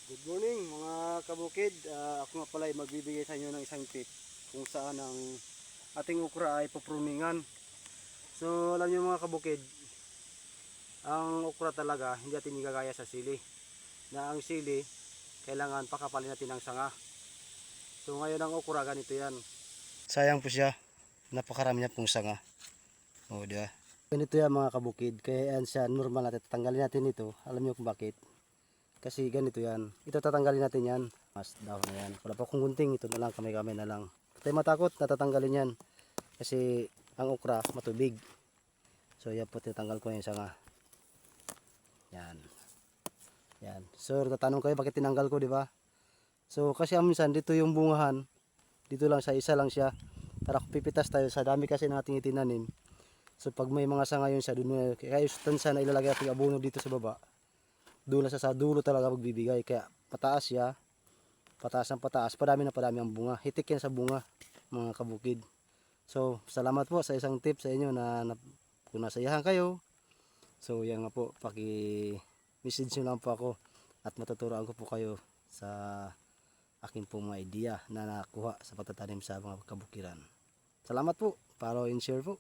Good morning mga kabukid. Ako nga pala ay magbibigay sa inyo ng isang tip kung saan ang ating okra ay pupruningan. So alam niyo mga kabukid, ang okra talaga hindi natin gagaya sa sili. Na ang sili, kailangan pakapalin natin ng sanga. So ngayon ang okra ganito yan. Sayang po siya, napakarami niya pong sanga. O diba? Ganito yan mga kabukid, kaya yan siya normal natin. Tatanggalin natin ito, alam niyo kung bakit. Kasi ganito yan. Ito tatanggalin natin yan. Mas dahon na yan. Wala pa akong gunting. Ito na lang, kamay-kamay na lang. Tayo matakot, natatanggalin yan. Kasi ang okra matubig. So yan po, tinatanggal ko yung sanga. Yan. Yan. So tatanong kayo bakit tinanggal ko, di ba? So kasi minsan dito yung bungahan. Dito lang sa isa lang siya. Para kung pipitas tayo, sa dami kasi ng ating itinanim. So pag may mga sanga yun siya, dun, kaya yung sana ilalagay natin abono dito sa baba. Doon sa dulo talaga magbibigay, kaya pataas siya, pataas ng pataas, parami na parami ang bunga, hitik yan sa bunga mga kabukid. So salamat po sa isang tip sa inyo na kung nasayahan kayo. So yan nga po, paki message nyo lang po ako at matuturoan ko po kayo sa akin po mga idea na nakuha sa pagtatanim sa mga kabukiran. Salamat po, follow and share po.